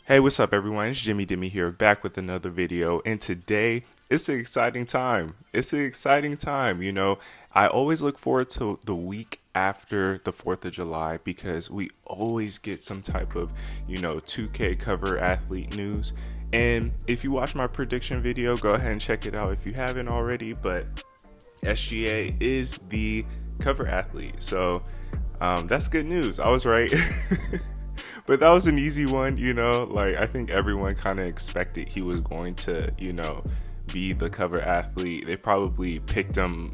Hey, what's up, everyone? It's Jimmy Dimmy here, back with another video. And today, it's an exciting time. It's an exciting time. I always look forward to the week after the 4th of July because we always get some type of, 2K cover athlete news. And if you watch my prediction video, go ahead and check it out if you haven't already. But SGA is the cover athlete. So that's good news. I was right. But that was an easy one, like I think everyone kind of expected he was going to, be the cover athlete. They probably picked him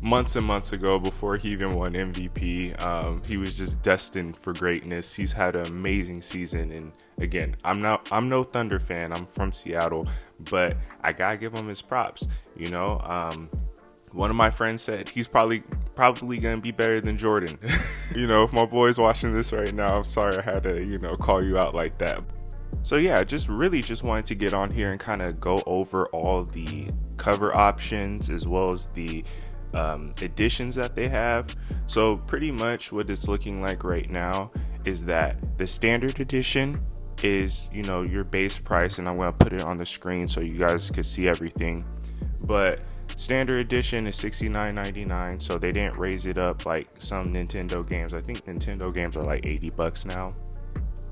months and months ago before he even won MVP. He was just destined for greatness. He's had an amazing season. And again, I'm no Thunder fan. I'm from Seattle, but I gotta give him his props. One of my friends said he's probably gonna be better than Jordan. If my boy's watching this right now, I'm sorry I had to, call you out like that. So yeah, just wanted to get on here and kind of go over all the cover options as well as the editions that they have. So pretty much what it's looking like right now is that the standard edition is, your base price, and I'm gonna put it on the screen so you guys can see everything. But standard edition is $69.99, so they didn't raise it up like some Nintendo games. I think Nintendo games are like $80 now.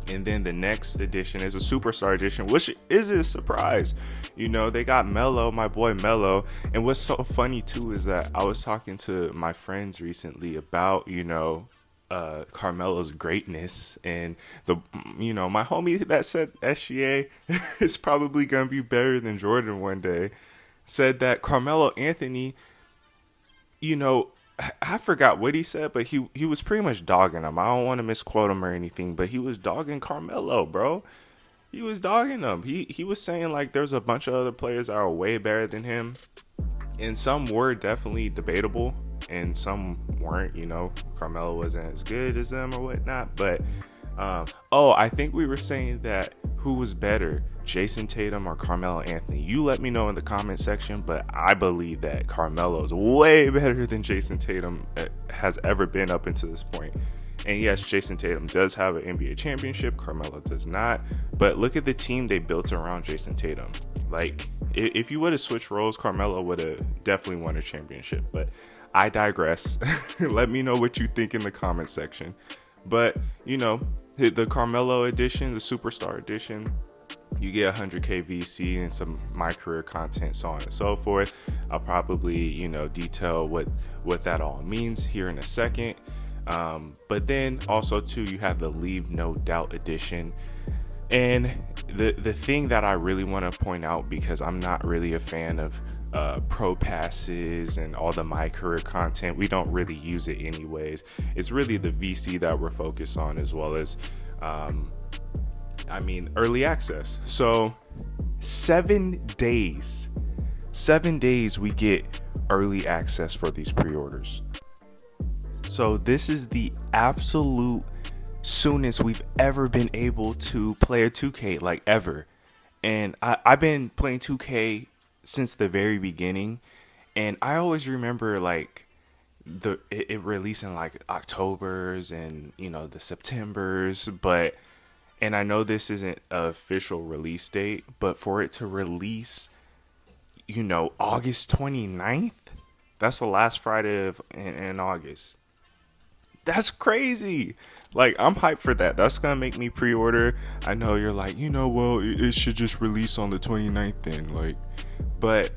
And then the next edition is a Superstar edition, which is a surprise. They got Melo, my boy Melo. And what's so funny too is that I was talking to my friends recently about, Carmelo's greatness, and my homie that said SGA is probably gonna be better than Jordan one day said that Carmelo Anthony, I forgot what he said, but he was pretty much dogging him. I don't want to misquote him or anything, but he was dogging Carmelo, bro. He was dogging him. He was saying like there's a bunch of other players that are way better than him, and some were definitely debatable, and some weren't. Carmelo wasn't as good as them or whatnot, but I think we were saying that who was better, Jason Tatum or Carmelo Anthony? You let me know in the comment section, but I believe that Carmelo is way better than Jason Tatum has ever been up until this point. And yes, Jason Tatum does have an NBA championship, Carmelo does not, but look at the team they built around Jason Tatum. Like, if you would have switched roles, Carmelo would have definitely won a championship, but I digress. Let me know what you think in the comment section. But, the Carmelo edition, the Superstar edition, you get 100k VC and some my career content, so on and so forth. I'll probably, detail what that all means here in a second. But then also too, you have the Leave No Doubt edition. And the thing that I really want to point out, because I'm not really a fan of pro passes and all the my career content, we don't really use it anyways. It's really the VC that we're focused on, as well as early access. So 7 days we get early access for these pre-orders. So this is the absolute soonest we've ever been able to play a 2K, like ever. And I've been playing 2K since the very beginning, and I always remember like it releasing like Octobers and the Septembers, and I know this isn't an official release date, but for it to release August 29th, that's the last Friday in August. That's crazy. Like, I'm hyped for that. That's gonna make me pre-order. I know you're like, well, it should just release on the 29th then, like, but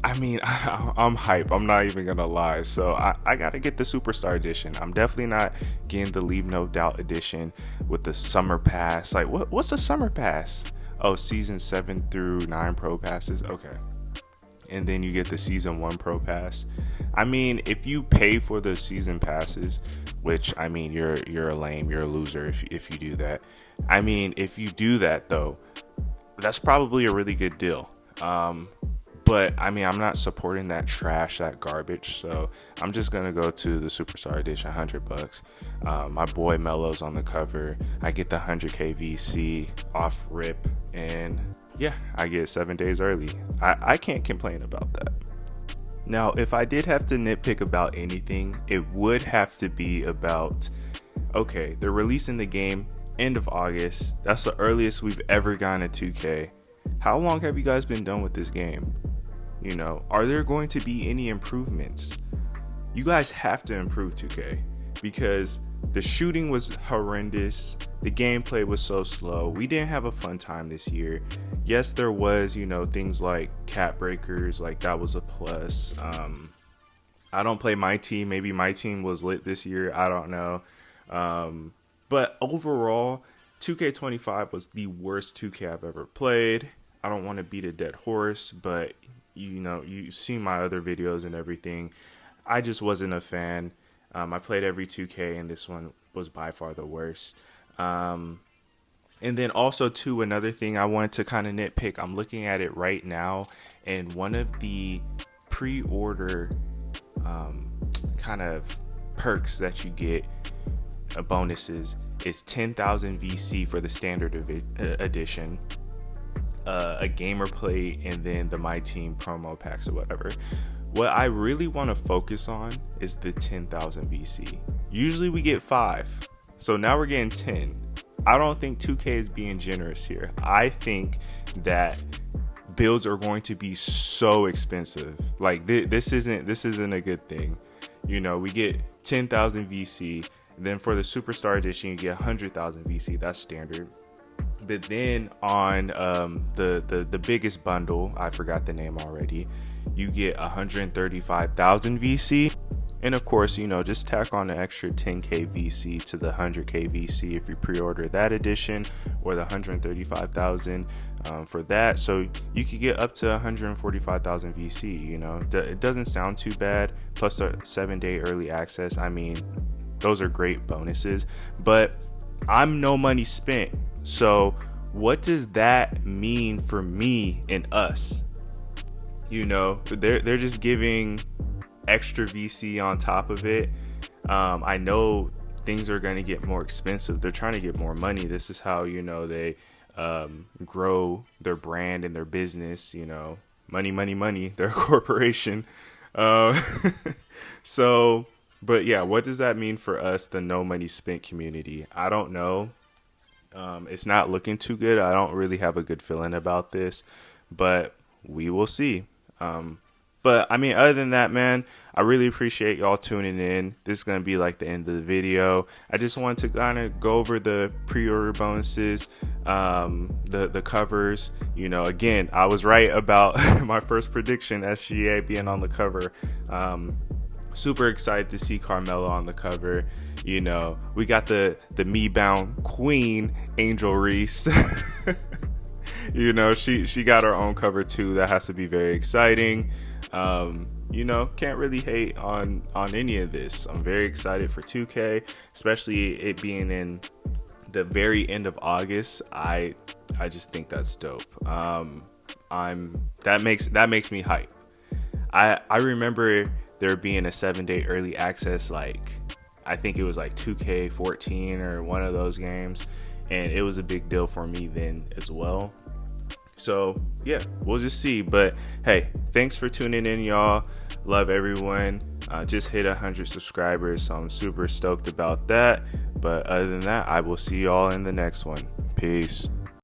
I'm hype. I'm not even gonna lie. So I gotta get the Superstar edition. I'm definitely not getting the Leave No Doubt edition with the Summer Pass. Like, what's a Summer Pass? Oh, season 7 through 9 Pro Passes. Okay. And then you get the season 1 Pro Pass. If you pay for the season passes, which you're a lame, you're a loser if you do that. If you do that though, that's probably a really good deal. But I'm not supporting that trash, that garbage. So I'm just gonna go to the Superstar edition, $100. My boy Melo's on the cover. I get the 100k VC off rip, and yeah, I get 7 days early. I can't complain about that. Now, if I did have to nitpick about anything, it would have to be about, okay, they're releasing the game end of August. That's the earliest we've ever gotten a 2K. How long have you guys been done with this game? You know, are there going to be any improvements? You guys have to improve 2K, because the shooting was horrendous. The gameplay was so slow. We didn't have a fun time this year. Yes, there was, you know, things like cap breakers, like that was a plus. I don't play my team. Maybe my team was lit this year. I don't know. But overall, 2K25 was the worst 2K I've ever played. I don't want to beat a dead horse, but you know, you've seen my other videos and everything. I just wasn't a fan. I played every 2K, and this one was by far the worst. And then also, too, another thing I wanted to kind of nitpick. I'm looking at it right now, and one of the pre-order kind of perks that you get, bonuses, is 10,000 VC for the standard edition, a gamer plate, and then the My Team promo packs or whatever. What I really want to focus on is the 10,000 VC. Usually we get 5, so now we're getting 10. I don't think 2K is being generous here. I think that builds are going to be so expensive. Like this isn't a good thing. You know, we get 10,000 VC. Then for the Superstar Edition, you get 100,000 VC. That's standard. But then on the biggest bundle, I forgot the name already, you get 135,000 VC. And of course, you know, just tack on an extra 10K VC to the 100K VC if you pre-order that edition, or the 135,000 for that. So you could get up to 145,000 VC. You know, it doesn't sound too bad. Plus a 7-day early access. I mean, those are great bonuses. But I'm no money spent. So what does that mean for me and us? You know, they're just giving extra VC on top of it. I know things are going to get more expensive. They're trying to get more money. This is how, you know, they grow their brand and their business. You know, money, money, money. They're a corporation. So, but yeah, what does that mean for us, the no money spent community? I don't know. It's not looking too good. I don't really have a good feeling about this, but we will see. But I mean, other than that, man, I really appreciate y'all tuning in. This is going to be like the end of the video. I just wanted to kind of go over the pre-order bonuses, the covers. You know, again, I was right about my first prediction, SGA being on the cover. Super excited to see Carmelo on the cover. You know, we got the me-bound queen, Angel Reese. You know, she got her own cover too. That has to be very exciting. You know, can't really hate on any of this. I'm very excited for 2K, especially it being in the very end of August. I just think that's dope. That makes me hype. I remember there being a 7-day early access, like I think it was like 2K14 or one of those games, and it was a big deal for me then as well. So yeah, we'll just see. But hey, thanks for tuning in, y'all. Love everyone. Just hit 100 subscribers, so I'm super stoked about that. But other than that, I will see y'all in the next one. Peace.